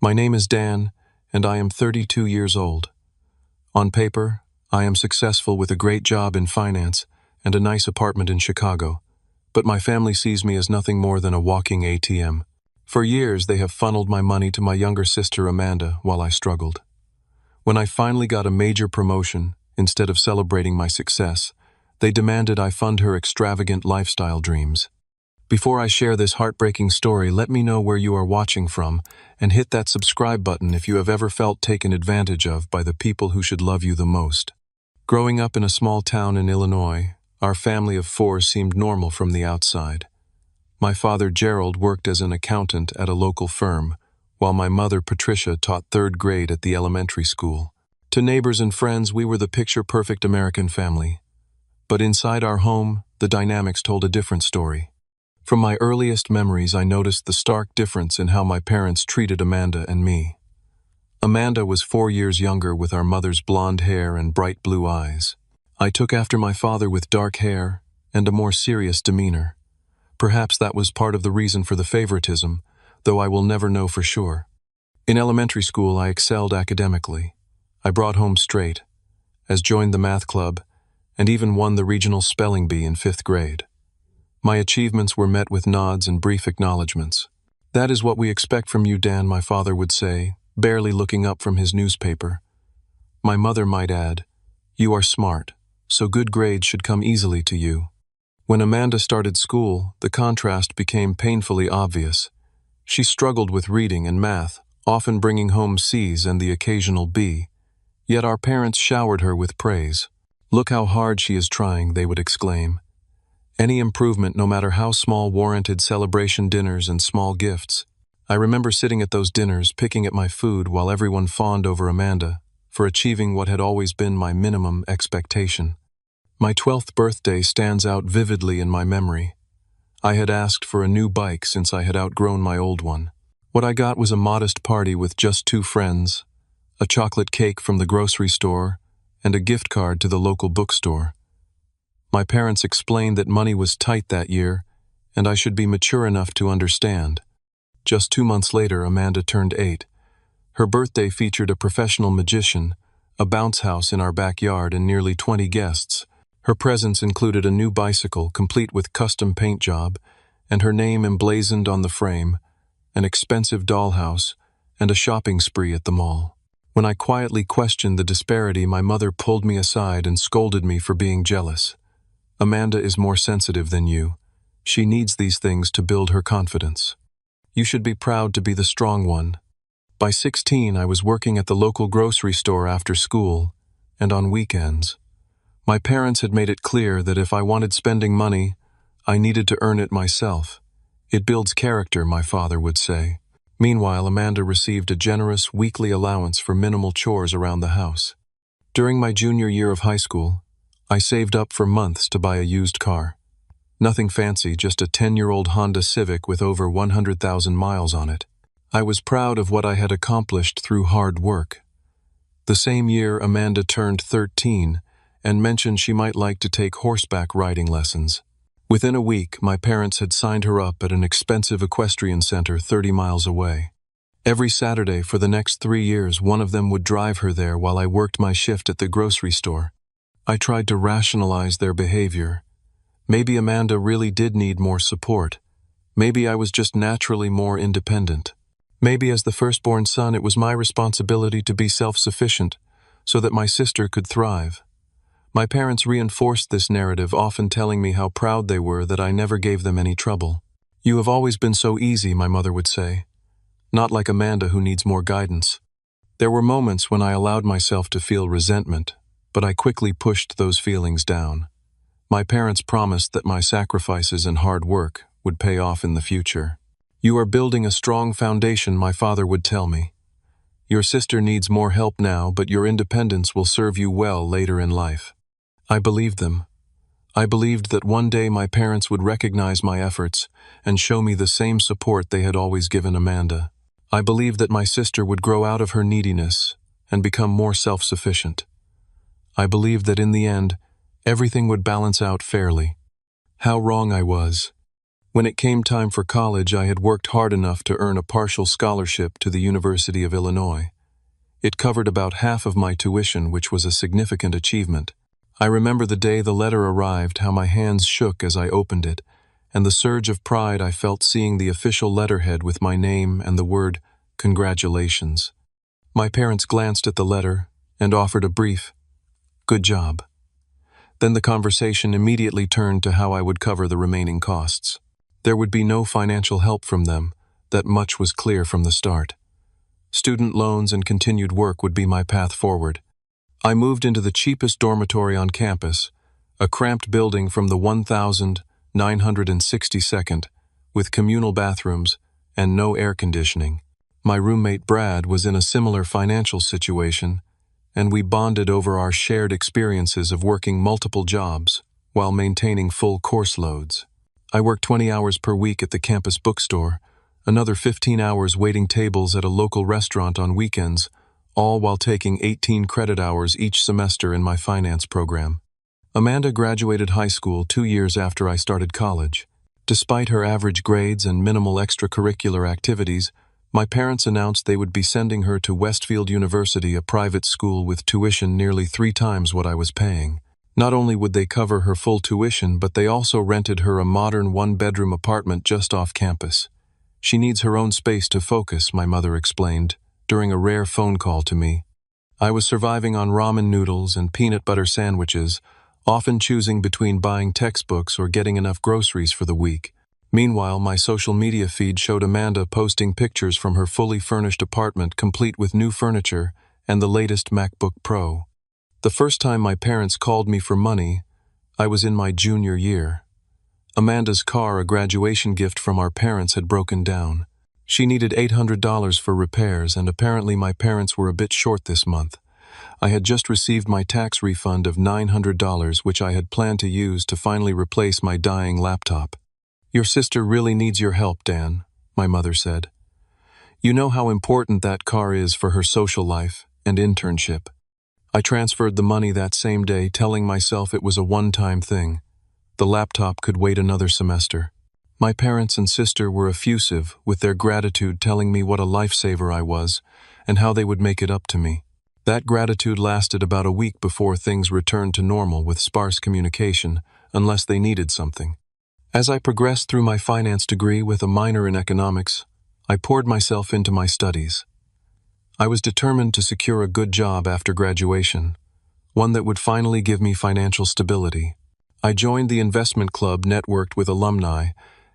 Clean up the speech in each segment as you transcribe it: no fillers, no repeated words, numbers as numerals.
My name is Dan, and I am 32 years old. On paper, I am successful with a great job in finance and a nice apartment in Chicago, but my family sees me as nothing more than a walking ATM. For years, they have funneled my money to my younger sister Amanda while I struggled. When I finally got a major promotion, instead of celebrating my success, they demanded I fund her extravagant lifestyle dreams. Before I share this heartbreaking story, let me know where you are watching from and hit that subscribe button if you have ever felt taken advantage of by the people who should love you the most. Growing up in a small town in Illinois, our family of four seemed normal from the outside. My father Gerald worked as an accountant at a local firm, while my mother Patricia taught third grade at the elementary school. To neighbors and friends, we were the picture-perfect American family. But inside our home, the dynamics told a different story. From my earliest memories, I noticed the stark difference in how my parents treated Amanda and me. Amanda was 4 years younger with our mother's blonde hair and bright blue eyes. I took after my father with dark hair and a more serious demeanor. Perhaps that was part of the reason for the favoritism, though I will never know for sure. In elementary school, I excelled academically. I brought home straight, as joined the math club, and even won the regional spelling bee in 5th grade. My achievements were met with nods and brief acknowledgments. "That is what we expect from you, Dan," my father would say, barely looking up from his newspaper. My mother might add, "You are smart, so good grades should come easily to you." When Amanda started school, the contrast became painfully obvious. She struggled with reading and math, often bringing home C's and the occasional B. Yet our parents showered her with praise. "Look how hard she is trying," they would exclaim. Any improvement, no matter how small, warranted celebration dinners and small gifts. I remember sitting at those dinners, picking at my food while everyone fawned over Amanda for achieving what had always been my minimum expectation. My 12th birthday stands out vividly in my memory. I had asked for a new bike since I had outgrown my old one. What I got was a modest party with just 2 friends, a chocolate cake from the grocery store, and a gift card to the local bookstore. My parents explained that money was tight that year, and I should be mature enough to understand. Just 2 months later, Amanda turned 8. Her birthday featured a professional magician, a bounce house in our backyard, and nearly 20 guests. Her presents included a new bicycle, complete with custom paint job, and her name emblazoned on the frame, an expensive dollhouse, and a shopping spree at the mall. When I quietly questioned the disparity, my mother pulled me aside and scolded me for being jealous. "Amanda is more sensitive than you. She needs these things to build her confidence. You should be proud to be the strong one." By 16, I was working at the local grocery store after school and on weekends. My parents had made it clear that if I wanted spending money, I needed to earn it myself. "It builds character," my father would say. Meanwhile, Amanda received a generous weekly allowance for minimal chores around the house. During my junior year of high school, I saved up for months to buy a used car. Nothing fancy, just a 10-year-old Honda Civic with over 100,000 miles on it. I was proud of what I had accomplished through hard work. The same year, Amanda turned 13 and mentioned she might like to take horseback riding lessons. Within a week, my parents had signed her up at an expensive equestrian center 30 miles away. Every Saturday for the next 3 years, one of them would drive her there while I worked my shift at the grocery store. I tried to rationalize their behavior. Maybe Amanda really did need more support. Maybe I was just naturally more independent. Maybe as the firstborn son, it was my responsibility to be self-sufficient so that my sister could thrive. My parents reinforced this narrative, often telling me how proud they were that I never gave them any trouble. "You have always been so easy," my mother would say. "Not like Amanda, who needs more guidance." There were moments when I allowed myself to feel resentment, but I quickly pushed those feelings down. My parents promised that my sacrifices and hard work would pay off in the future. "You are building a strong foundation," my father would tell me. "Your sister needs more help now, but your independence will serve you well later in life." I believed them. I believed that one day my parents would recognize my efforts and show me the same support they had always given Amanda. I believed that my sister would grow out of her neediness and become more self-sufficient. I believed that in the end, everything would balance out fairly. How wrong I was. When it came time for college, I had worked hard enough to earn a partial scholarship to the University of Illinois. It covered about half of my tuition, which was a significant achievement. I remember the day the letter arrived, how my hands shook as I opened it, and the surge of pride I felt seeing the official letterhead with my name and the word, "Congratulations." My parents glanced at the letter and offered a brief, "Good job." Then the conversation immediately turned to how I would cover the remaining costs. There would be no financial help from them, that much was clear from the start. Student loans and continued work would be my path forward. I moved into the cheapest dormitory on campus, a cramped building from the 1962nd, with communal bathrooms and no air conditioning. My roommate Brad was in a similar financial situation, and we bonded over our shared experiences of working multiple jobs while maintaining full course loads. I worked 20 hours per week at the campus bookstore, another 15 hours waiting tables at a local restaurant on weekends, all while taking 18 credit hours each semester in my finance program. Amanda graduated high school 2 years after I started college. Despite her average grades and minimal extracurricular activities, my parents announced they would be sending her to Westfield University, a private school with tuition nearly 3 times what I was paying. Not only would they cover her full tuition, but they also rented her a modern 1-bedroom apartment just off campus. She needs her own space to focus, my mother explained, during a rare phone call to me. I was surviving on ramen noodles and peanut butter sandwiches, often choosing between buying textbooks or getting enough groceries for the week. Meanwhile, my social media feed showed Amanda posting pictures from her fully furnished apartment, complete with new furniture and the latest MacBook Pro. The first time my parents called me for money, I was in my junior year. Amanda's car, a graduation gift from our parents, had broken down. She needed $800 for repairs, and apparently my parents were a bit short this month. I had just received my tax refund of $900, which I had planned to use to finally replace my dying laptop. "Your sister really needs your help, Dan," my mother said. "You know how important that car is for her social life and internship." I transferred the money that same day, telling myself it was a one-time thing. The laptop could wait another semester. My parents and sister were effusive with their gratitude, telling me what a lifesaver I was and how they would make it up to me. That gratitude lasted about a week before things returned to normal with sparse communication, unless they needed something. As I progressed through my finance degree with a minor in economics, I poured myself into my studies. I was determined to secure a good job after graduation, one that would finally give me financial stability. I joined the investment club, networked with alumni,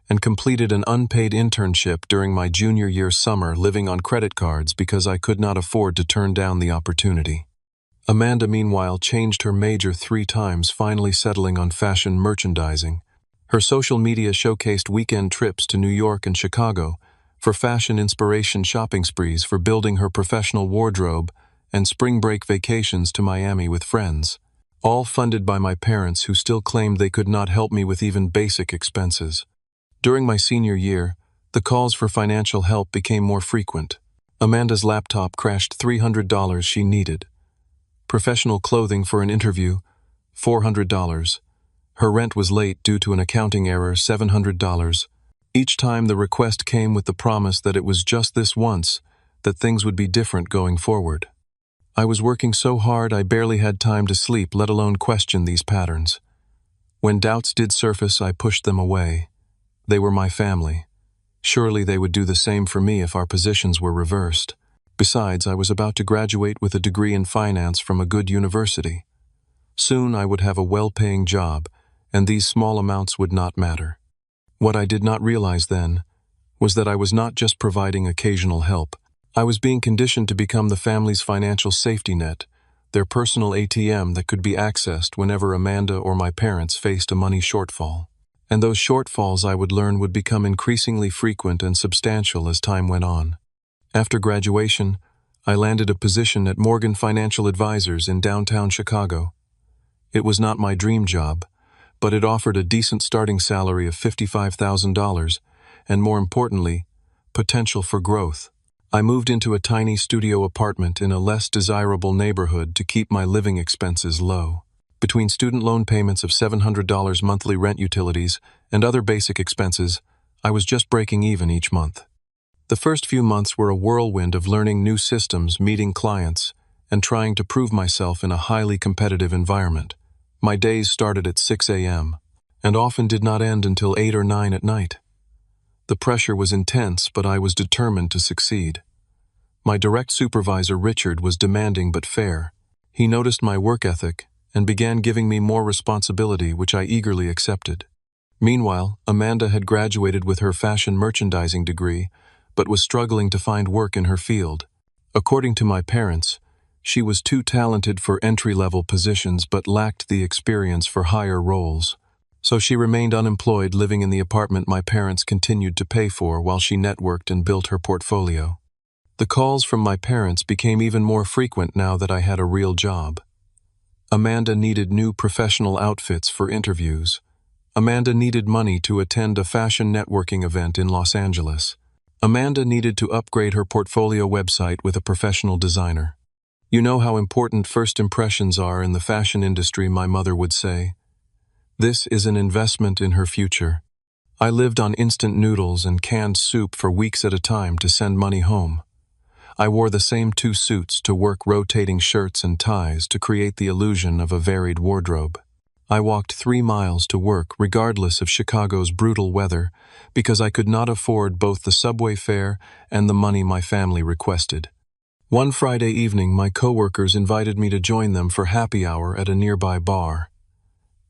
and completed an unpaid internship during my junior year summer, living on credit cards because I could not afford to turn down the opportunity. Amanda, meanwhile, changed her major 3 times, finally settling on fashion merchandising. Her social media showcased weekend trips to New York and Chicago for fashion inspiration, shopping sprees for building her professional wardrobe, and spring break vacations to Miami with friends, all funded by my parents, who still claimed they could not help me with even basic expenses. During my senior year, the calls for financial help became more frequent. Amanda's laptop crashed, $300 she needed. Professional clothing for an interview, $400. Her rent was late due to an accounting error, $700. Each time the request came with the promise that it was just this once, that things would be different going forward. I was working so hard I barely had time to sleep, let alone question these patterns. When doubts did surface, I pushed them away. They were my family. Surely they would do the same for me if our positions were reversed. Besides, I was about to graduate with a degree in finance from a good university. Soon I would have a well-paying job, and these small amounts would not matter. What I did not realize then was that I was not just providing occasional help. I was being conditioned to become the family's financial safety net, their personal ATM that could be accessed whenever Amanda or my parents faced a money shortfall. And those shortfalls, I would learn, would become increasingly frequent and substantial as time went on. After graduation, I landed a position at Morgan Financial Advisors in downtown Chicago. It was not my dream job, but it offered a decent starting salary of $55,000, and more importantly, potential for growth. I moved into a tiny studio apartment in a less desirable neighborhood to keep my living expenses low. Between student loan payments of $700, monthly rent, utilities, and other basic expenses, I was just breaking even each month. The first few months were a whirlwind of learning new systems, meeting clients, and trying to prove myself in a highly competitive environment. My days started at 6 a.m. and often did not end until 8 or 9 at night. The pressure was intense, but I was determined to succeed. My direct supervisor, Richard, was demanding but fair. He noticed my work ethic and began giving me more responsibility, which I eagerly accepted. Meanwhile, Amanda had graduated with her fashion merchandising degree, but was struggling to find work in her field. According to my parents, she was too talented for entry-level positions but lacked the experience for higher roles. So she remained unemployed, living in the apartment my parents continued to pay for while she networked and built her portfolio. The calls from my parents became even more frequent now that I had a real job. Amanda needed new professional outfits for interviews. Amanda needed money to attend a fashion networking event in Los Angeles. Amanda needed to upgrade her portfolio website with a professional designer. You know how important first impressions are in the fashion industry, my mother would say. This is an investment in her future. I lived on instant noodles and canned soup for weeks at a time to send money home. I wore the same 2 suits to work, rotating shirts and ties to create the illusion of a varied wardrobe. I walked 3 miles to work regardless of Chicago's brutal weather because I could not afford both the subway fare and the money my family requested. One Friday evening, my coworkers invited me to join them for happy hour at a nearby bar.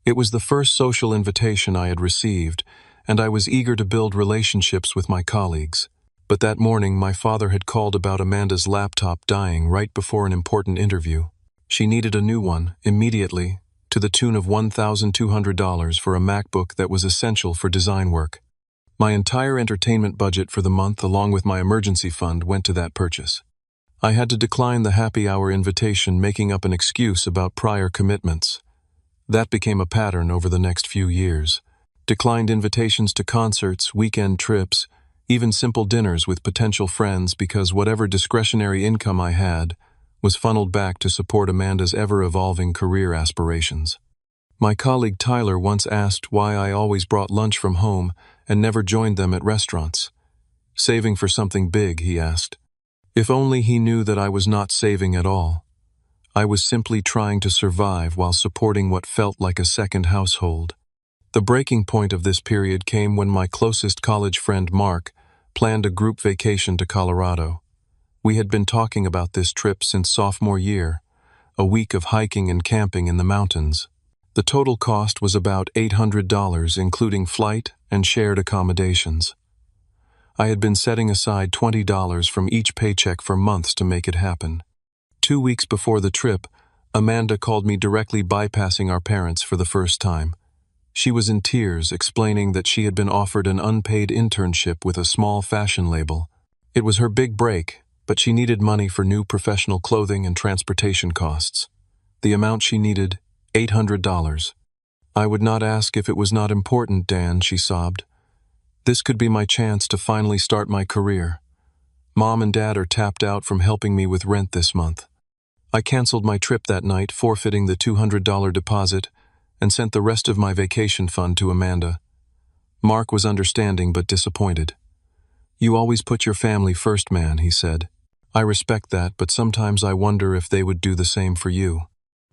It was the first social invitation I had received, and I was eager to build relationships with my colleagues. But that morning, my father had called about Amanda's laptop dying right before an important interview. She needed a new one, immediately, to the tune of $1,200 for a MacBook that was essential for design work. My entire entertainment budget for the month, along with my emergency fund, went to that purchase. I had to decline the happy hour invitation, making up an excuse about prior commitments. That became a pattern over the next few years. Declined invitations to concerts, weekend trips, even simple dinners with potential friends because whatever discretionary income I had was funneled back to support Amanda's ever-evolving career aspirations. My colleague Tyler once asked why I always brought lunch from home and never joined them at restaurants. Saving for something big, he asked. If only he knew that I was not saving at all. I was simply trying to survive while supporting what felt like a second household. The breaking point of this period came when my closest college friend, Mark, planned a group vacation to Colorado. We had been talking about this trip since sophomore year, a week of hiking and camping in the mountains. The total cost was about $800, including flight and shared accommodations. I had been setting aside $20 from each paycheck for months to make it happen. 2 weeks before the trip, Amanda called me directly, bypassing our parents for the first time. She was in tears, explaining that she had been offered an unpaid internship with a small fashion label. It was her big break, but she needed money for new professional clothing and transportation costs. The amount she needed, $800. I would not ask if it was not important, Dan, she sobbed. This could be my chance to finally start my career. Mom and Dad are tapped out from helping me with rent this month. I canceled my trip that night, forfeiting the $200 deposit, and sent the rest of my vacation fund to Amanda. Mark was understanding but disappointed. You always put your family first, man, he said. I respect that, but sometimes I wonder if they would do the same for you.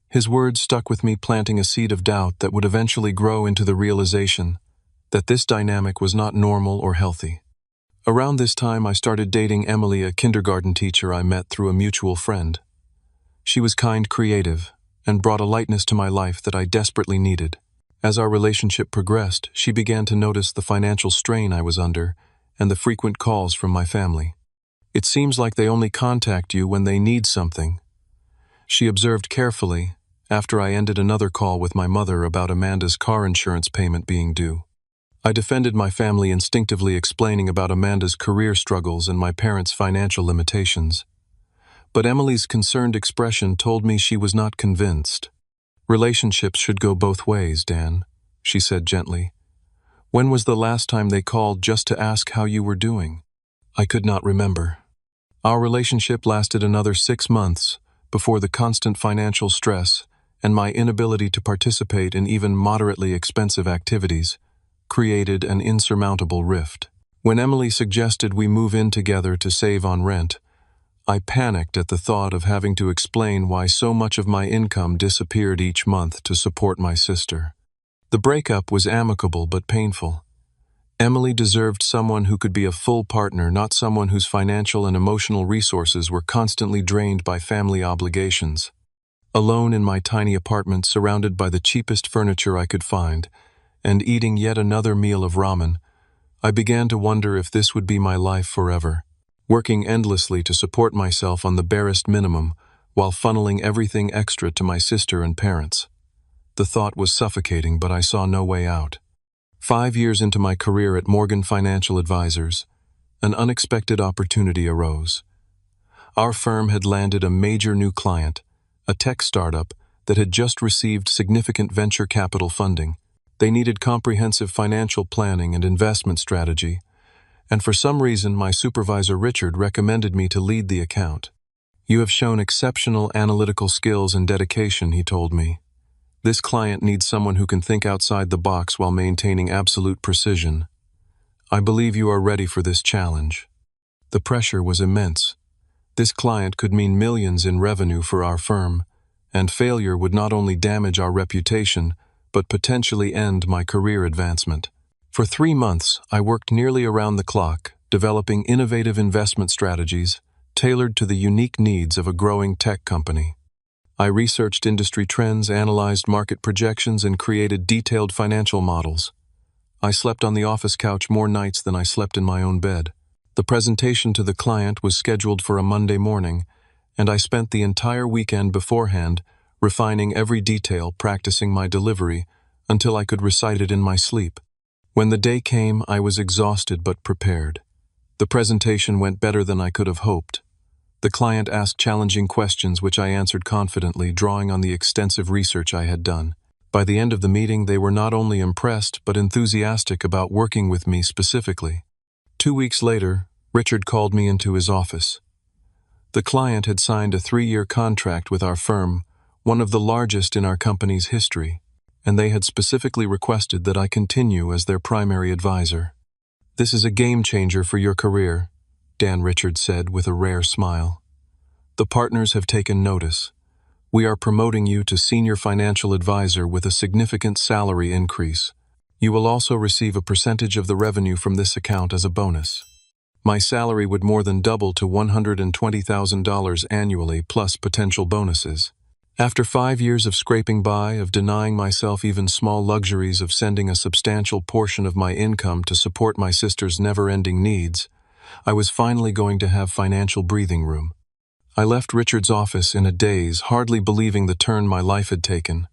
His words stuck with me, planting a seed of doubt that would eventually grow into the realization that this dynamic was not normal or healthy. Around this time, I started dating Emily, a kindergarten teacher I met through a mutual friend. She was kind, creative, and brought a lightness to my life that I desperately needed. As our relationship progressed, she began to notice the financial strain I was under and the frequent calls from my family. It seems like they only contact you when they need something, she observed carefully after I ended another call with my mother about Amanda's car insurance payment being due. I defended my family, instinctively explaining about Amanda's career struggles and my parents' financial limitations. But Emily's concerned expression told me she was not convinced. Relationships should go both ways, Dan, she said gently. When was the last time they called just to ask how you were doing? I could not remember. Our relationship lasted another 6 months before the constant financial stress and my inability to participate in even moderately expensive activities created an insurmountable rift. When Emily suggested we move in together to save on rent, I panicked at the thought of having to explain why so much of my income disappeared each month to support my sister. The breakup was amicable but painful. Emily deserved someone who could be a full partner, not someone whose financial and emotional resources were constantly drained by family obligations. Alone in my tiny apartment, surrounded by the cheapest furniture I could find, and eating yet another meal of ramen, I began to wonder if this would be my life forever, working endlessly to support myself on the barest minimum while funneling everything extra to my sister and parents. The thought was suffocating, but I saw no way out. 5 years into my career at Morgan Financial Advisors, an unexpected opportunity arose. Our firm had landed a major new client, a tech startup that had just received significant venture capital funding. They needed comprehensive financial planning and investment strategy, and for some reason my supervisor Richard recommended me to lead the account. "You have shown exceptional analytical skills and dedication," he told me. "This client needs someone who can think outside the box while maintaining absolute precision. I believe you are ready for this challenge." The pressure was immense. This client could mean millions in revenue for our firm, and failure would not only damage our reputation, but potentially end my career advancement. For 3 months, I worked nearly around the clock, developing innovative investment strategies tailored to the unique needs of a growing tech company. I researched industry trends, analyzed market projections, and created detailed financial models. I slept on the office couch more nights than I slept in my own bed. The presentation to the client was scheduled for a Monday morning, and I spent the entire weekend beforehand refining every detail, practicing my delivery until I could recite it in my sleep. When the day came, I was exhausted but prepared. The presentation went better than I could have hoped. The client asked challenging questions which I answered confidently, drawing on the extensive research I had done. By the end of the meeting, they were not only impressed but enthusiastic about working with me specifically. 2 weeks later, Richard called me into his office. The client had signed a 3-year contract with our firm, one of the largest in our company's history, and they had specifically requested that I continue as their primary advisor. "This is a game changer for your career," Dan Richards said with a rare smile. "The partners have taken notice. We are promoting you to senior financial advisor with a significant salary increase. You will also receive a percentage of the revenue from this account as a bonus. My salary would more than double to $120,000 annually plus potential bonuses. After 5 years of scraping by, of denying myself even small luxuries, of sending a substantial portion of my income to support my sister's never-ending needs, I was finally going to have financial breathing room." I left Richard's office in a daze, hardly believing the turn my life had taken.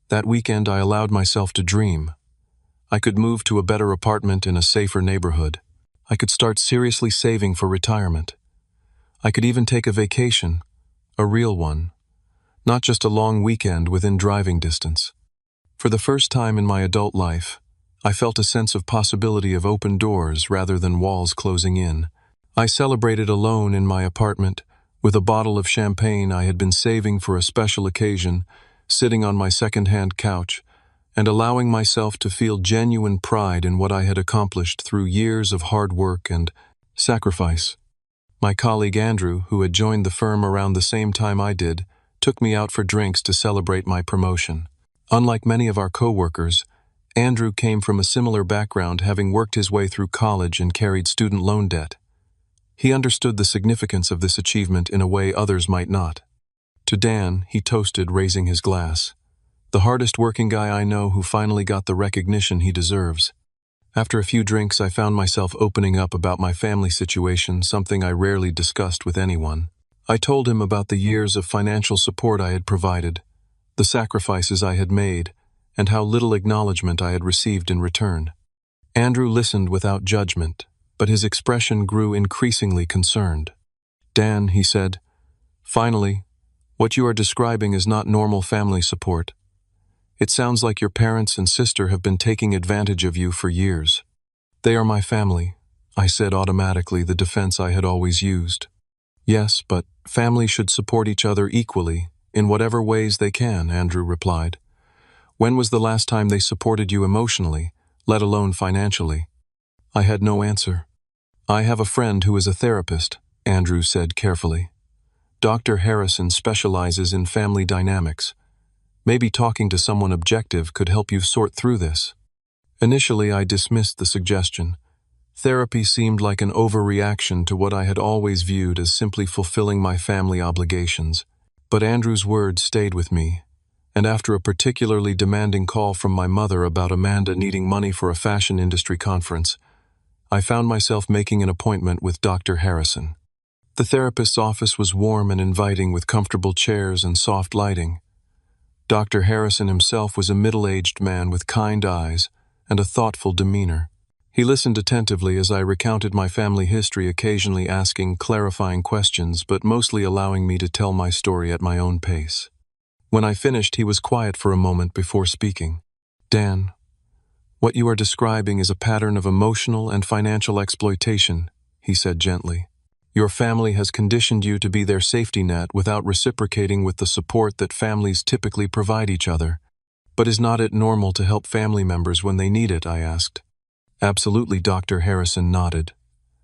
That weekend I allowed myself to dream. I could move to a better apartment in a safer neighborhood. I could start seriously saving for retirement. I could even take a vacation, a real one, not just a long weekend within driving distance. For the first time in my adult life, I felt a sense of possibility, of open doors rather than walls closing in. I celebrated alone in my apartment, with a bottle of champagne I had been saving for a special occasion, sitting on my second-hand couch, and allowing myself to feel genuine pride in what I had accomplished through years of hard work and sacrifice. My colleague Andrew, who had joined the firm around the same time I did, took me out for drinks to celebrate my promotion. Unlike many of our co-workers, Andrew came from a similar background, having worked his way through college and carried student loan debt. He understood the significance of this achievement in a way others might not. To Dan, he toasted, raising his glass. "The hardest working guy I know who finally got the recognition he deserves." After a few drinks, I found myself opening up about my family situation, something I rarely discussed with anyone. I told him about the years of financial support I had provided, the sacrifices I had made, and how little acknowledgement I had received in return. Andrew listened without judgment, but his expression grew increasingly concerned. "Dan," he said, "finally, what you are describing is not normal family support. It sounds like your parents and sister have been taking advantage of you for years." "They are my family," I said automatically, the defense I had always used. "Yes, but family should support each other equally, in whatever ways they can," Andrew replied. "When was the last time they supported you emotionally, let alone financially. I had no answer. I have a friend who is a therapist, Andrew said carefully. Dr. Harrison specializes in family dynamics. Maybe talking to someone objective could help you sort through this. Initially, I dismissed the suggestion. Therapy seemed like an overreaction to what I had always viewed as simply fulfilling my family obligations. But Andrew's words stayed with me, and after a particularly demanding call from my mother about Amanda needing money for a fashion industry conference, I found myself making an appointment with Dr. Harrison. The therapist's office was warm and inviting with comfortable chairs and soft lighting. Dr. Harrison himself was a middle-aged man with kind eyes and a thoughtful demeanor. He listened attentively as I recounted my family history, occasionally asking clarifying questions, but mostly allowing me to tell my story at my own pace. When I finished, he was quiet for a moment before speaking. Dan, what you are describing is a pattern of emotional and financial exploitation, he said gently. Your family has conditioned you to be their safety net without reciprocating with the support that families typically provide each other. But is not it normal to help family members when they need it, I asked. Absolutely, Dr. Harrison nodded.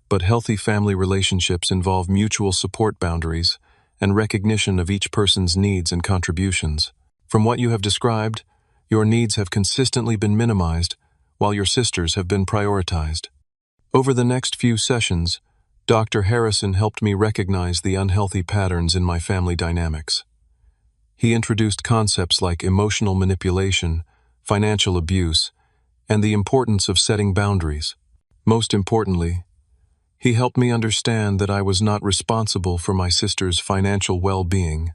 But healthy family relationships involve mutual support boundaries and recognition of each person's needs and contributions. From what you have described, your needs have consistently been minimized, while your sisters have been prioritized. Over the next few sessions, Dr. Harrison helped me recognize the unhealthy patterns in my family dynamics. He introduced concepts like emotional manipulation, financial abuse, and the importance of setting boundaries. Most importantly, he helped me understand that I was not responsible for my sister's financial well-being,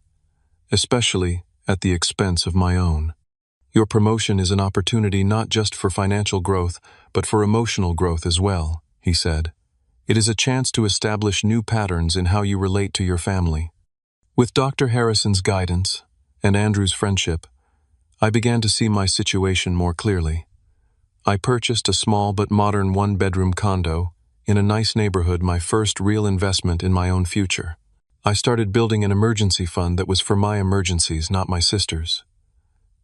especially at the expense of my own. Your promotion is an opportunity not just for financial growth, but for emotional growth as well, he said. It is a chance to establish new patterns in how you relate to your family. With Dr. Harrison's guidance and Andrew's friendship, I began to see my situation more clearly. I purchased a small but modern one-bedroom condo in a nice neighborhood, my first real investment in my own future. I started building an emergency fund that was for my emergencies, not my sister's.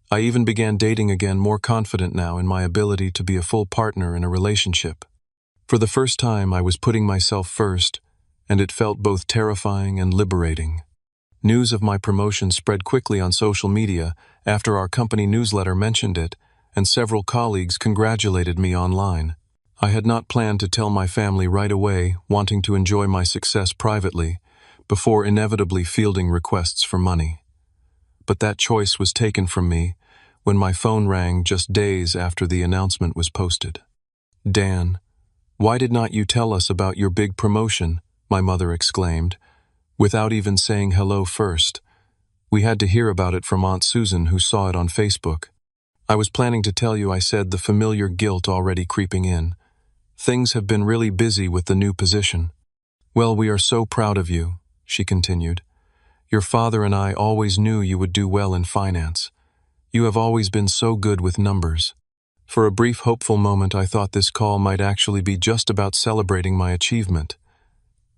I even began dating again, more confident now in my ability to be a full partner in a relationship. For the first time, I was putting myself first, and it felt both terrifying and liberating. News of my promotion spread quickly on social media after our company newsletter mentioned it, and several colleagues congratulated me online. I had not planned to tell my family right away, wanting to enjoy my success privately, before inevitably fielding requests for money. But that choice was taken from me when my phone rang just days after the announcement was posted. Dan, why did not you tell us about your big promotion? My mother exclaimed, without even saying hello first. We had to hear about it from Aunt Susan, who saw it on Facebook. I was planning to tell you, I said, the familiar guilt already creeping in. Things have been really busy with the new position. Well, we are so proud of you, she continued. Your father and I always knew you would do well in finance. You have always been so good with numbers. For a brief hopeful moment, I thought this call might actually be just about celebrating my achievement.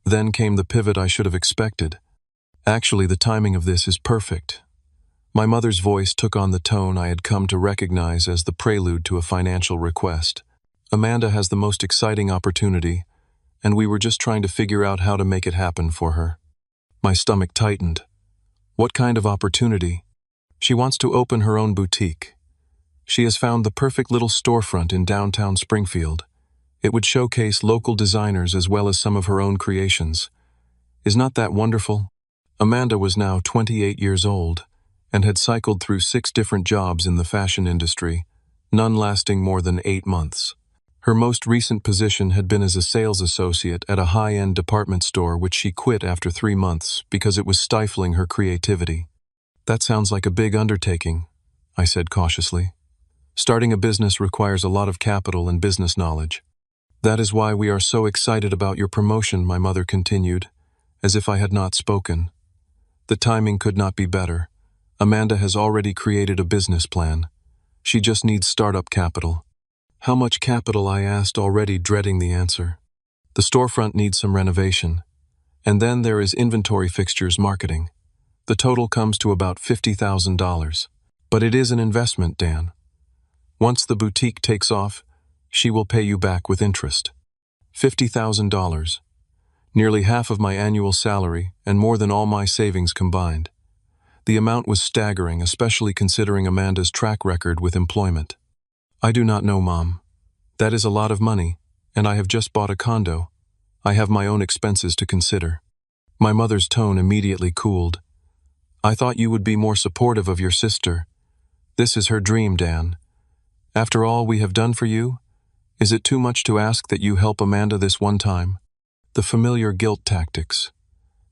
Then came the pivot I should have expected. Actually, the timing of this is perfect. My mother's voice took on the tone I had come to recognize as the prelude to a financial request. Amanda has the most exciting opportunity, and we were just trying to figure out how to make it happen for her. My stomach tightened. What kind of opportunity? She wants to open her own boutique. She has found the perfect little storefront in downtown Springfield. It would showcase local designers as well as some of her own creations. Is not that wonderful? Amanda was now 28 years old and had cycled through 6 different jobs in the fashion industry, none lasting more than 8 months. Her most recent position had been as a sales associate at a high-end department store, which she quit after 3 months because it was stifling her creativity. That sounds like a big undertaking, I said cautiously. Starting a business requires a lot of capital and business knowledge. That is why we are so excited about your promotion, my mother continued, as if I had not spoken. The timing could not be better. Amanda has already created a business plan. She just needs startup capital. How much capital? I asked, already dreading the answer. The storefront needs some renovation. And then there is inventory fixtures marketing. The total comes to about $50,000. But it is an investment, Dan. Once the boutique takes off, She will pay you back with interest. $50,000. Nearly half of my annual salary and more than all my savings combined. The amount was staggering, especially considering Amanda's track record with employment. I do not know, Mom. That is a lot of money, and I have just bought a condo. I have my own expenses to consider. My mother's tone immediately cooled. I thought you would be more supportive of your sister. This is her dream, Dan. After all we have done for you, is it too much to ask that you help Amanda this one time? The familiar guilt tactics.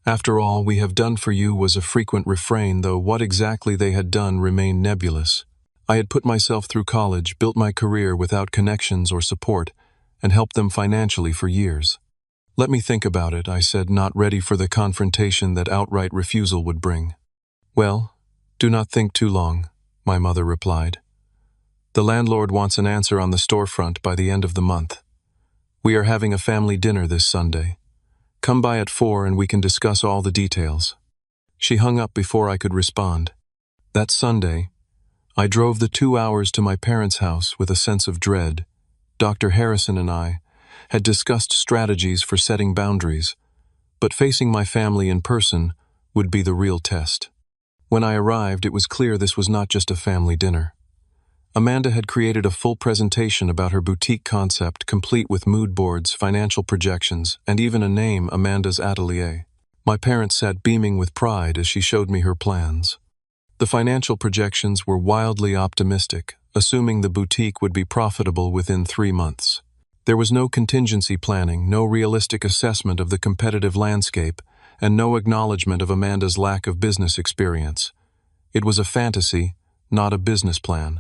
After all we have done for you was a frequent refrain, though what exactly they had done remained nebulous. I had put myself through college, built my career without connections or support, and helped them financially for years. Let me think about it, I said, not ready for the confrontation that outright refusal would bring. Well, do not think too long, my mother replied. The landlord wants an answer on the storefront by the end of the month. We are having a family dinner this Sunday. Come by at 4 and we can discuss all the details. She hung up before I could respond. That Sunday, I drove the 2 hours to my parents' house with a sense of dread. Dr. Harrison and I had discussed strategies for setting boundaries, but facing my family in person would be the real test. When I arrived, it was clear this was not just a family dinner. Amanda had created a full presentation about her boutique concept, complete with mood boards, financial projections, and even a name, Amanda's Atelier. My parents sat beaming with pride as she showed me her plans. The financial projections were wildly optimistic, assuming the boutique would be profitable within 3 months. There was no contingency planning, no realistic assessment of the competitive landscape, and no acknowledgement of Amanda's lack of business experience. It was a fantasy, not a business plan.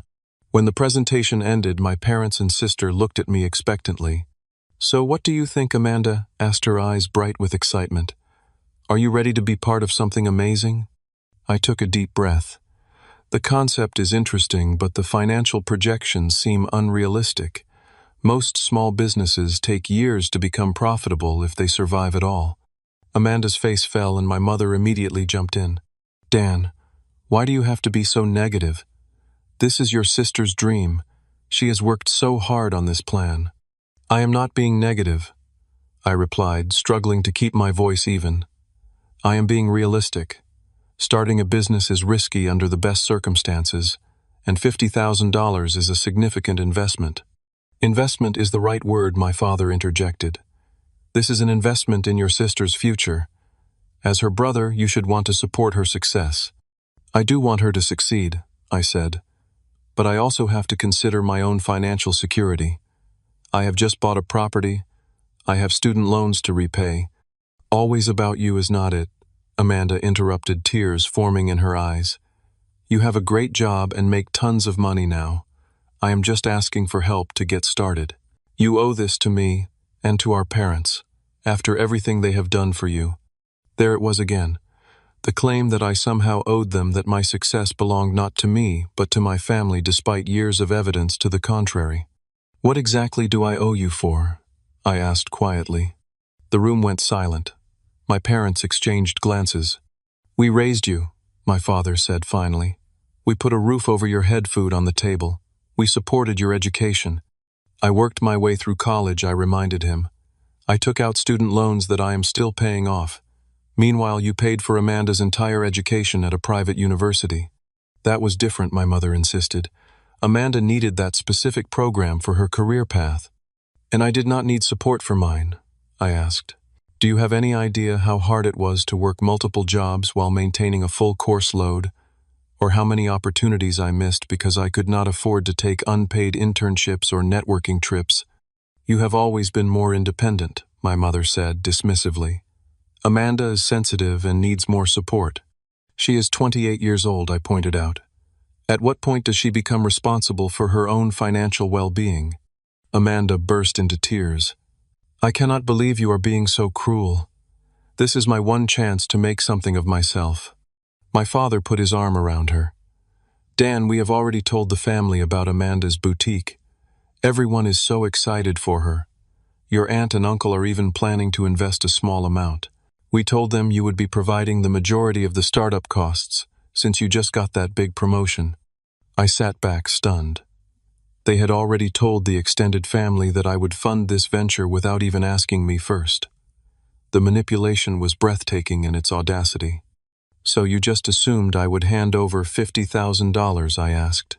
When the presentation ended, my parents and sister looked at me expectantly. "So what do you think, Amanda?" asked, her eyes bright with excitement. "Are you ready to be part of something amazing?" I took a deep breath. The concept is interesting, but the financial projections seem unrealistic. Most small businesses take years to become profitable if they survive at all. Amanda's face fell and my mother immediately jumped in. "Dan, why do you have to be so negative? This is your sister's dream. She has worked so hard on this plan." "I am not being negative," I replied, struggling to keep my voice even. "I am being realistic. Starting a business is risky under the best circumstances, and $50,000 is a significant investment." "Investment is the right word," my father interjected. "This is an investment in your sister's future. As her brother, you should want to support her success." "I do want her to succeed," I said. "But I also have to consider my own financial security. I have just bought a property. I have student loans to repay." "Always about you is not it," Amanda interrupted, tears forming in her eyes. "You have a great job and make tons of money now. I am just asking for help to get started. You owe this to me and to our parents, after everything they have done for you." There it was again. The claim that I somehow owed them, that my success belonged not to me, but to my family, despite years of evidence to the contrary. "What exactly do I owe you for?" I asked quietly. The room went silent. My parents exchanged glances. "We raised you," my father said finally. "We put a roof over your head, food on the table. We supported your education." "I worked my way through college," I reminded him. "I took out student loans that I am still paying off. Meanwhile, you paid for Amanda's entire education at a private university." "That was different," my mother insisted. "Amanda needed that specific program for her career path." "And I did not need support for mine?" I asked. "Do you have any idea how hard it was to work multiple jobs while maintaining a full course load? Or how many opportunities I missed because I could not afford to take unpaid internships or networking trips?" "You have always been more independent," my mother said dismissively. "Amanda is sensitive and needs more support." "She is 28 years old," I pointed out. "At what point does she become responsible for her own financial well-being?" Amanda burst into tears. "I cannot believe you are being so cruel. This is my one chance to make something of myself." My father put his arm around her. "Dan, we have already told the family about Amanda's boutique. Everyone is so excited for her. Your aunt and uncle are even planning to invest a small amount. We told them you would be providing the majority of the startup costs, since you just got that big promotion." I sat back, stunned. They had already told the extended family that I would fund this venture without even asking me first. The manipulation was breathtaking in its audacity. "So you just assumed I would hand over $50,000, I asked.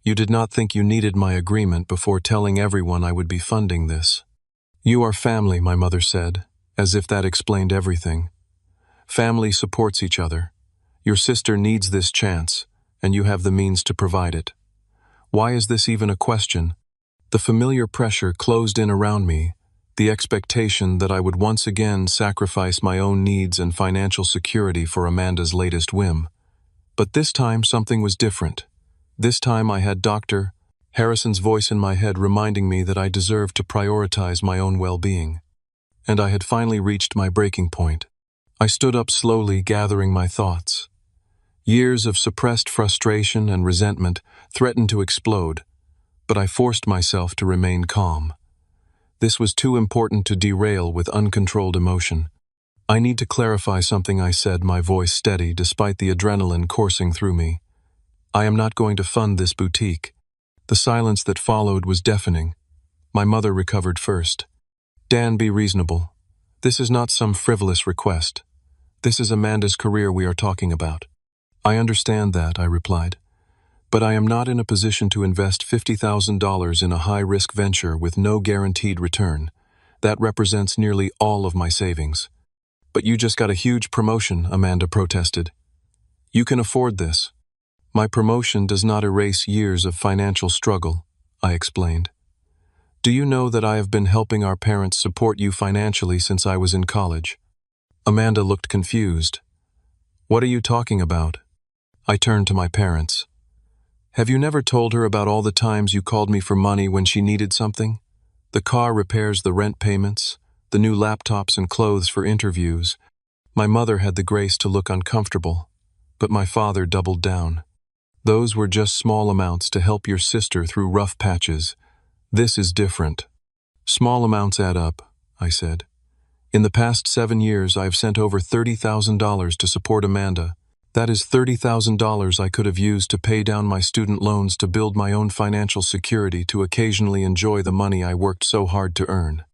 "You did not think you needed my agreement before telling everyone I would be funding this." "You are family," my mother said, as if that explained everything. "Family supports each other. Your sister needs this chance, and you have the means to provide it. Why is this even a question?" The familiar pressure closed in around me, the expectation that I would once again sacrifice my own needs and financial security for Amanda's latest whim. But this time something was different. This time I had Dr. Harrison's voice in my head reminding me that I deserved to prioritize my own well-being. And I had finally reached my breaking point. I stood up slowly, gathering my thoughts. Years of suppressed frustration and resentment threatened to explode, but I forced myself to remain calm. This was too important to derail with uncontrolled emotion. "I need to clarify something," I said, my voice steady despite the adrenaline coursing through me. "I am not going to fund this boutique." The silence that followed was deafening. My mother recovered first. "Dan, be reasonable. This is not some frivolous request. This is Amanda's career we are talking about." "I understand that," I replied. "But I am not in a position to invest $50,000 in a high-risk venture with no guaranteed return. That represents nearly all of my savings." "But you just got a huge promotion," Amanda protested. "You can afford this." "My promotion does not erase years of financial struggle," I explained. "Do you know that I have been helping our parents support you financially since I was in college?" Amanda looked confused. "What are you talking about?" I turned to my parents. "Have you never told her about all the times you called me for money when she needed something? The car repairs, the rent payments, the new laptops and clothes for interviews." My mother had the grace to look uncomfortable, but my father doubled down. "Those were just small amounts to help your sister through rough patches. This is different." "Small amounts add up," I said. "In the past 7 years, I have sent over $30,000 to support Amanda. That is $30,000 I could have used to pay down my student loans, to build my own financial security, to occasionally enjoy the money I worked so hard to earn."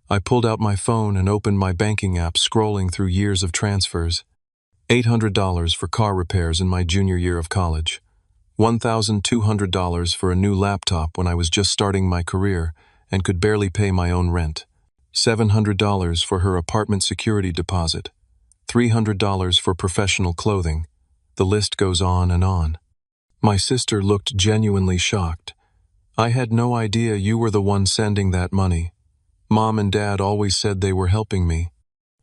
I pulled out my phone and opened my banking app, scrolling through years of transfers. $800 for car repairs in my junior year of college. $1,200 for a new laptop when I was just starting my career and could barely pay my own rent. $700 for her apartment security deposit. $300 for professional clothing. The list goes on and on. My sister looked genuinely shocked. "I had no idea you were the one sending that money. Mom and Dad always said they were helping me."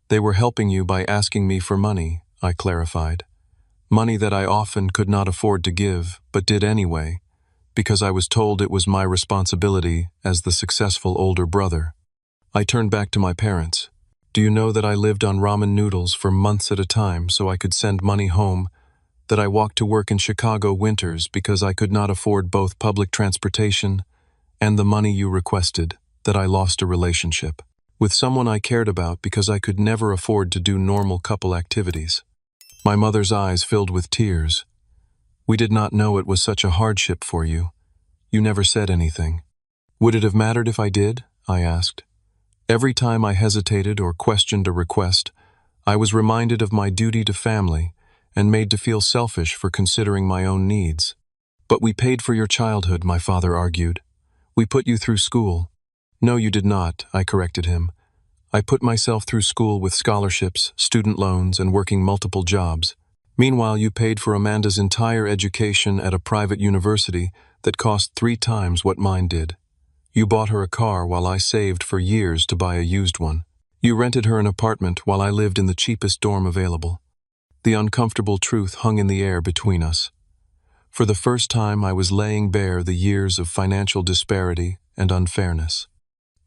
"They were helping you by asking me for money," I clarified. "Money that I often could not afford to give, but did anyway, because I was told it was my responsibility as the successful older brother." I turned back to my parents. "Do you know that I lived on ramen noodles for months at a time so I could send money home? That I walked to work in Chicago winters because I could not afford both public transportation and the money you requested? That I lost a relationship with someone I cared about because I could never afford to do normal couple activities?" My mother's eyes filled with tears. "We did not know it was such a hardship for you. You never said anything." "Would it have mattered if I did?" I asked. Every time I hesitated or questioned a request, I was reminded of my duty to family and made to feel selfish for considering my own needs. "But we paid for your childhood," my father argued. "We put you through school." "No, you did not," I corrected him. "I put myself through school with scholarships, student loans, and working multiple jobs. Meanwhile, you paid for Amanda's entire education at a private university that cost 3 times what mine did. You bought her a car while I saved for years to buy a used one. You rented her an apartment while I lived in the cheapest dorm available." The uncomfortable truth hung in the air between us. For the first time, I was laying bare the years of financial disparity and unfairness.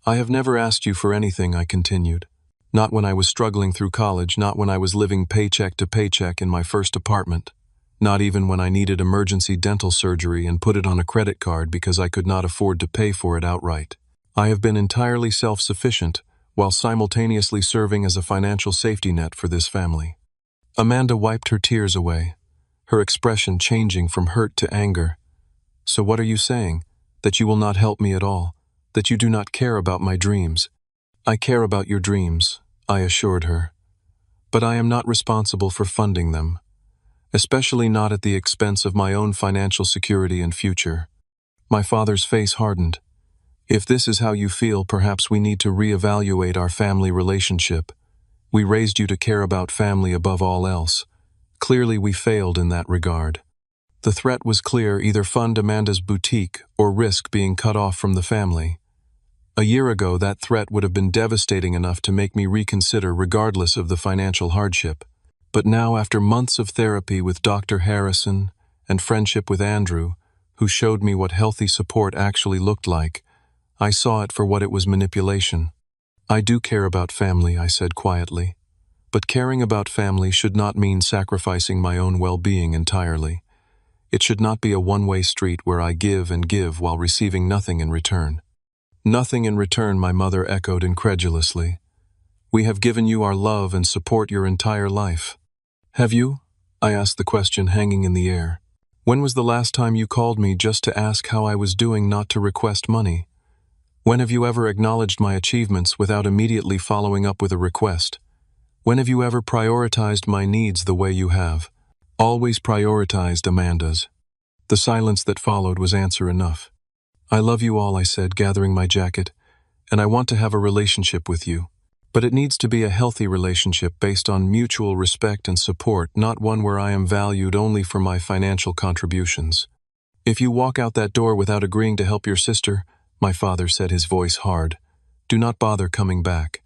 "I have never asked you for anything," I continued. "Not when I was struggling through college, not when I was living paycheck to paycheck in my first apartment, not even when I needed emergency dental surgery and put it on a credit card because I could not afford to pay for it outright. I have been entirely self-sufficient while simultaneously serving as a financial safety net for this family." Amanda wiped her tears away, her expression changing from hurt to anger. "So what are you saying? that you will not help me at all, that you do not care about my dreams. I care about your dreams, I assured her. But I am not responsible for funding them, especially not at the expense of my own financial security and future. My father's face hardened. If this is how you feel, perhaps we need to reevaluate our family relationship. We raised you to care about family above all else. Clearly we failed in that regard. The threat was clear: either fund Amanda's boutique or risk being cut off from the family. A year ago, that threat would have been devastating enough to make me reconsider regardless of the financial hardship. But now, after months of therapy with Dr. Harrison and friendship with Andrew, who showed me what healthy support actually looked like, I saw it for what it was: manipulation. I do care about family, I said quietly. But caring about family should not mean sacrificing my own well-being entirely. It should not be a one-way street where I give and give while receiving nothing in return. Nothing in return, my mother echoed incredulously. We have given you our love and support your entire life. Have you? I asked, the question hanging in the air. When was the last time you called me just to ask how I was doing, not to request money? When have you ever acknowledged my achievements without immediately following up with a request? When have you ever prioritized my needs the way you have? Always prioritized Amanda's. The silence that followed was answer enough. I love you all, I said, gathering my jacket, and I want to have a relationship with you. But it needs to be a healthy relationship based on mutual respect and support, not one where I am valued only for my financial contributions. If you walk out that door without agreeing to help your sister, my father said, his voice hard, do not bother coming back.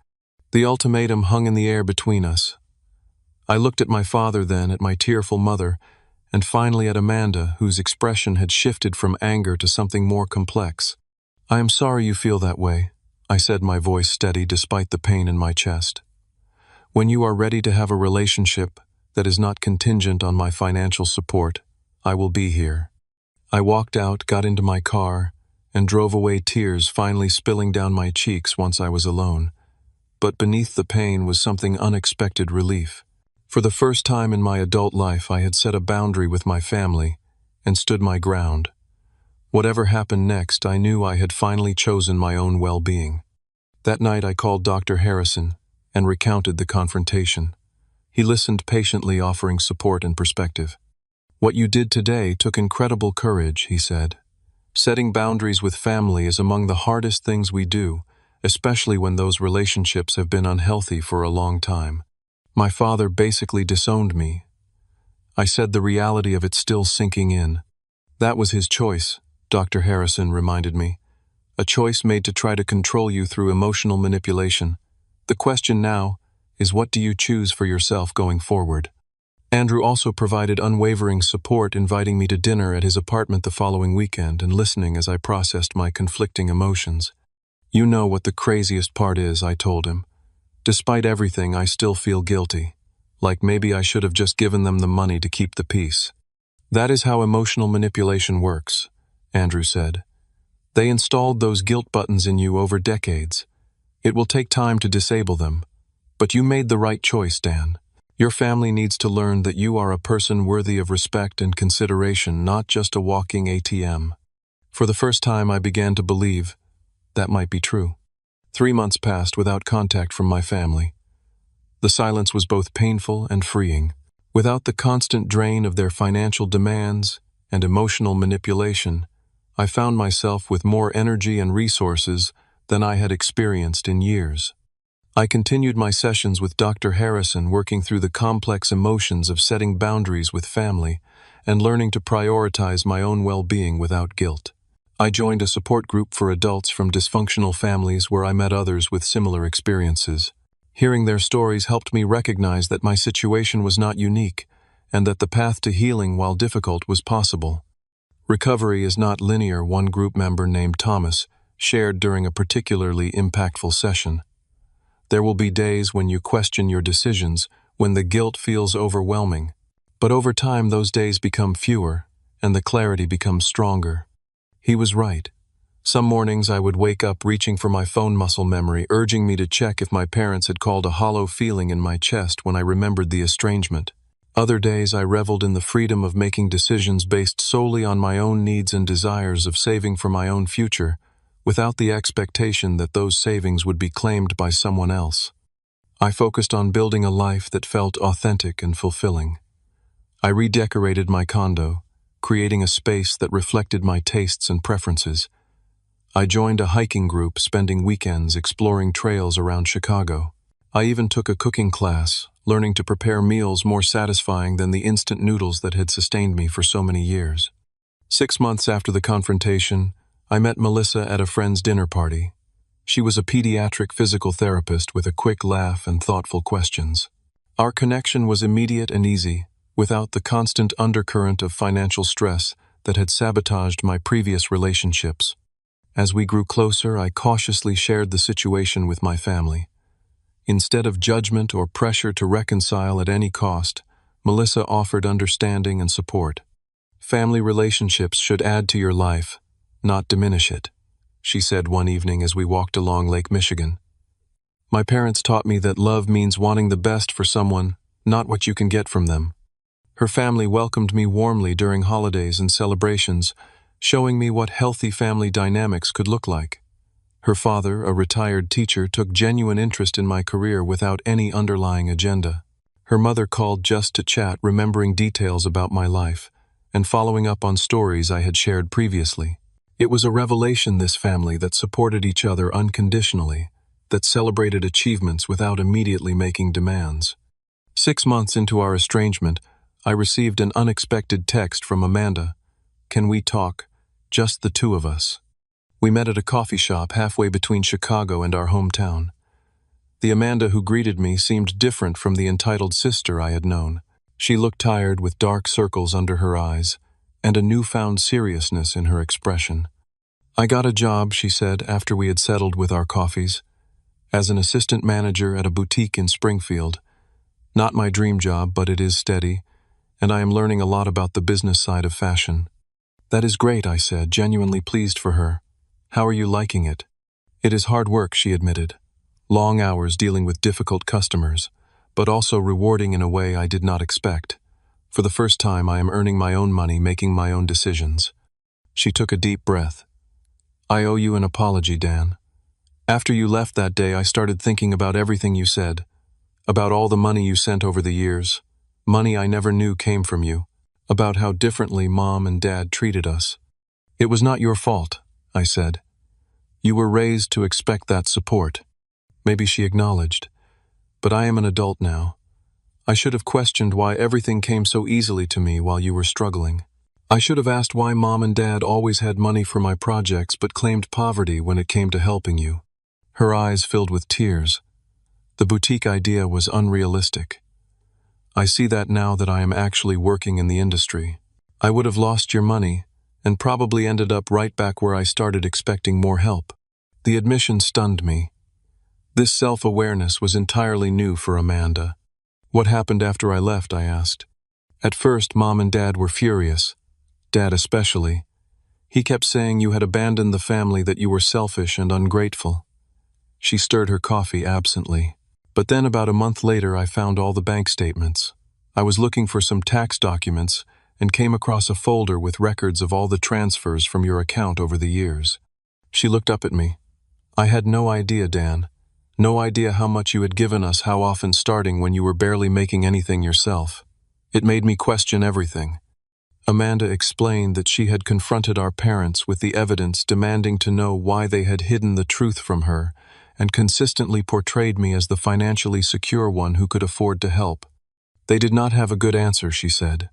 The ultimatum hung in the air between us. I looked at my father, then at my tearful mother, and finally at Amanda, whose expression had shifted from anger to something more complex. I am sorry you feel that way, I said, my voice steady despite the pain in my chest. When you are ready to have a relationship that is not contingent on my financial support, I will be here. I walked out, got into my car, and drove away, tears finally spilling down my cheeks once I was alone. But beneath the pain was something unexpected: relief. For the first time in my adult life, I had set a boundary with my family and stood my ground. Whatever happened next, I knew I had finally chosen my own well-being. That night I called Dr. Harrison and recounted the confrontation. He listened patiently, offering support and perspective. What you did today took incredible courage, he said. Setting boundaries with family is among the hardest things we do, especially when those relationships have been unhealthy for a long time. My father basically disowned me. I said, the reality of it still sinking in. That was his choice, Dr. Harrison reminded me. A choice made to try to control you through emotional manipulation. The question now is, what do you choose for yourself going forward? Andrew also provided unwavering support, inviting me to dinner at his apartment the following weekend and listening as I processed my conflicting emotions. You know what the craziest part is, I told him. Despite everything, I still feel guilty. Like maybe I should have just given them the money to keep the peace. That is how emotional manipulation works, Andrew said. They installed those guilt buttons in you over decades. It will take time to disable them. But you made the right choice, Dan. Your family needs to learn that you are a person worthy of respect and consideration, not just a walking ATM. For the first time, I began to believe that might be true. 3 months passed without contact from my family. The silence was both painful and freeing. Without the constant drain of their financial demands and emotional manipulation, I found myself with more energy and resources than I had experienced in years. I continued my sessions with Dr. Harrison, working through the complex emotions of setting boundaries with family and learning to prioritize my own well-being without guilt. I joined a support group for adults from dysfunctional families where I met others with similar experiences. Hearing their stories helped me recognize that my situation was not unique and that the path to healing, while difficult, was possible. Recovery is not linear, one group member named Thomas shared during a particularly impactful session. There will be days when you question your decisions, when the guilt feels overwhelming. But over time, those days become fewer, and the clarity becomes stronger. He was right. Some mornings I would wake up reaching for my phone muscle memory, urging me to check if my parents had called, a hollow feeling in my chest when I remembered the estrangement. Other days I reveled in the freedom of making decisions based solely on my own needs and desires of saving for my own future, without the expectation that those savings would be claimed by someone else. I focused on building a life that felt authentic and fulfilling. I redecorated my condo, creating a space that reflected my tastes and preferences. I joined a hiking group, spending weekends exploring trails around Chicago. I even took a cooking class, learning to prepare meals more satisfying than the instant noodles that had sustained me for so many years. 6 months after the confrontation, I met Melissa at a friend's dinner party. She was a pediatric physical therapist with a quick laugh and thoughtful questions. Our connection was immediate and easy, without the constant undercurrent of financial stress that had sabotaged my previous relationships. As we grew closer, I cautiously shared the situation with my family. Instead of judgment or pressure to reconcile at any cost, Melissa offered understanding and support. Family relationships should add to your life, not diminish it, she said one evening as we walked along Lake Michigan. My parents taught me that love means wanting the best for someone, not what you can get from them. Her family welcomed me warmly during holidays and celebrations, showing me what healthy family dynamics could look like. Her father, a retired teacher, took genuine interest in my career without any underlying agenda. Her mother called just to chat, remembering details about my life, and following up on stories I had shared previously. It was a revelation, this family that supported each other unconditionally, that celebrated achievements without immediately making demands. 6 months into our estrangement, I received an unexpected text from Amanda. "Can we talk? Just the two of us." We met at a coffee shop halfway between Chicago and our hometown. The Amanda who greeted me seemed different from the entitled sister I had known. She looked tired, with dark circles under her eyes, and a newfound seriousness in her expression. "I got a job," she said after we had settled with our coffees, "as an assistant manager at a boutique in Springfield. Not my dream job, but it is steady, and I am learning a lot about the business side of fashion." "That is great," I said, genuinely pleased for her. "How are you liking it?" "It is hard work," she admitted. "Long hours dealing with difficult customers, but also rewarding in a way I did not expect. For the first time, I am earning my own money, making my own decisions." She took a deep breath. "I owe you an apology, Dan. After you left that day, I started thinking about everything you said, about all the money you sent over the years, money I never knew came from you, about how differently Mom and Dad treated us. It was not your fault," I said. "You were raised to expect that support." Maybe she acknowledged. "But I am an adult now. I should have questioned why everything came so easily to me while you were struggling. I should have asked why Mom and Dad always had money for my projects but claimed poverty when it came to helping you." Her eyes filled with tears. The boutique idea was unrealistic. "I see that now that I am actually working in the industry. I would have lost your money and probably ended up right back where I started, expecting more help." The admission stunned me. This self-awareness was entirely new for Amanda. "What happened after I left?" I asked. "At first, Mom and Dad were furious. Dad especially. He kept saying you had abandoned the family, that you were selfish and ungrateful." She stirred her coffee absently. "But then about a month later, I found all the bank statements. I was looking for some tax documents and came across a folder with records of all the transfers from your account over the years." She looked up at me. "I had no idea, Dan. No idea how much you had given us, how often, starting when you were barely making anything yourself. It made me question everything." Amanda explained that she had confronted our parents with the evidence, demanding to know why they had hidden the truth from her, and consistently portrayed me as the financially secure one who could afford to help. "They did not have a good answer," she said.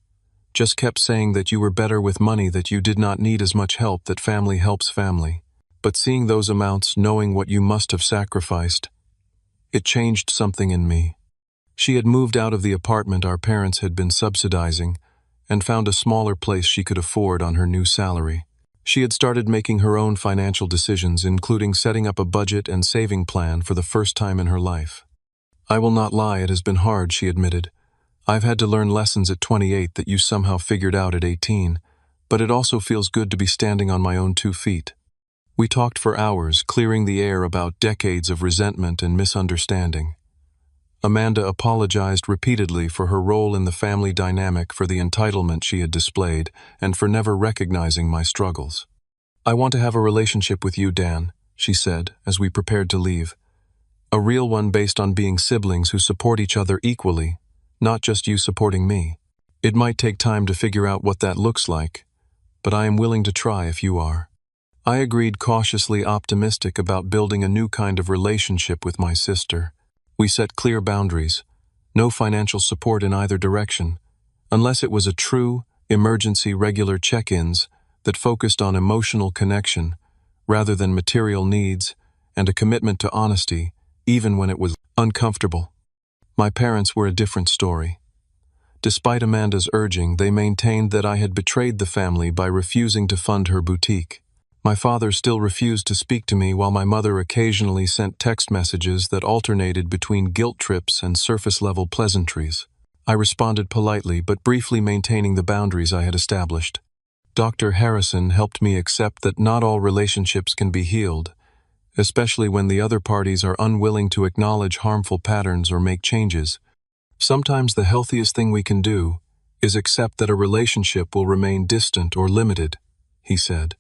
"Just kept saying that you were better with money, that you did not need as much help, that family helps family. But seeing those amounts, knowing what you must have sacrificed, it changed something in me." She had moved out of the apartment our parents had been subsidizing and found a smaller place she could afford on her new salary. She had started making her own financial decisions, including setting up a budget and saving plan for the first time in her life. "I will not lie, it has been hard," she admitted. "I've had to learn lessons at 28 that you somehow figured out at 18, but it also feels good to be standing on my own 2 feet." We talked for hours, clearing the air about decades of resentment and misunderstanding. Amanda apologized repeatedly for her role in the family dynamic, for the entitlement she had displayed, and for never recognizing my struggles. "I want to have a relationship with you, Dan," she said, as we prepared to leave. "A real one based on being siblings who support each other equally, not just you supporting me. It might take time to figure out what that looks like, but I am willing to try if you are." I agreed, cautiously optimistic about building a new kind of relationship with my sister. We set clear boundaries, no financial support in either direction, unless it was a true, emergency regular check-ins that focused on emotional connection rather than material needs, and a commitment to honesty, even when it was uncomfortable. My parents were a different story. Despite Amanda's urging, they maintained that I had betrayed the family by refusing to fund her boutique. My father still refused to speak to me, while my mother occasionally sent text messages that alternated between guilt trips and surface-level pleasantries. I responded politely, but briefly, maintaining the boundaries I had established. Dr. Harrison helped me accept that not all relationships can be healed, especially when the other parties are unwilling to acknowledge harmful patterns or make changes. Sometimes the healthiest thing we can do is accept that a relationship will remain distant or limited, he said.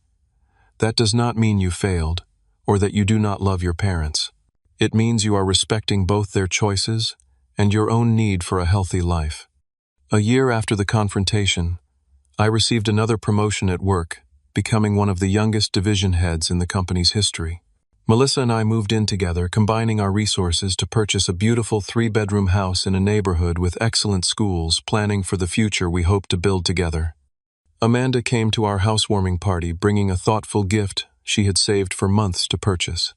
That does not mean you failed, or that you do not love your parents. It means you are respecting both their choices and your own need for a healthy life. A year after the confrontation, I received another promotion at work, becoming one of the youngest division heads in the company's history. Melissa and I moved in together, combining our resources to purchase a beautiful 3-bedroom house in a neighborhood with excellent schools, planning for the future we hoped to build together. Amanda came to our housewarming party, bringing a thoughtful gift she had saved for months to purchase.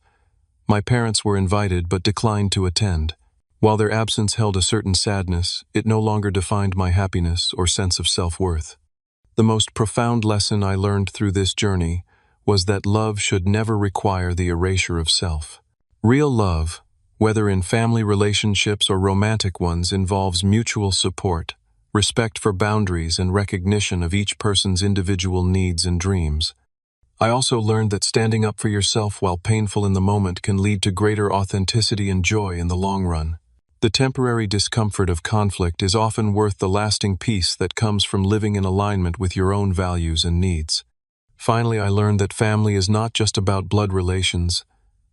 My parents were invited but declined to attend. While their absence held a certain sadness, it no longer defined my happiness or sense of self-worth. The most profound lesson I learned through this journey was that love should never require the erasure of self. Real love, whether in family relationships or romantic ones, involves mutual support, respect for boundaries, and recognition of each person's individual needs and dreams. I also learned that standing up for yourself, while painful in the moment, can lead to greater authenticity and joy in the long run. The temporary discomfort of conflict is often worth the lasting peace that comes from living in alignment with your own values and needs. Finally, I learned that family is not just about blood relations,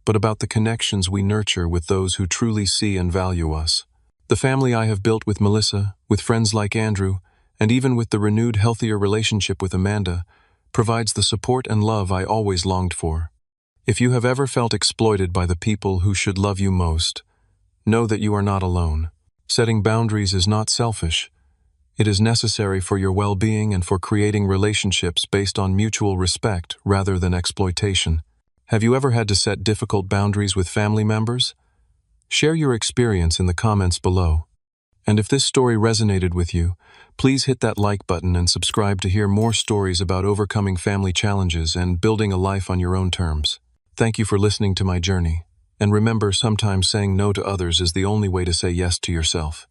but about the connections we nurture with those who truly see and value us. The family I have built with Melissa, with friends like Andrew, and even with the renewed, healthier relationship with Amanda, provides the support and love I always longed for. If you have ever felt exploited by the people who should love you most, know that you are not alone. Setting boundaries is not selfish. It is necessary for your well-being and for creating relationships based on mutual respect rather than exploitation. Have you ever had to set difficult boundaries with family members? Share your experience in the comments below. And if this story resonated with you, please hit that like button and subscribe to hear more stories about overcoming family challenges and building a life on your own terms. Thank you for listening to my journey. And remember, sometimes saying no to others is the only way to say yes to yourself.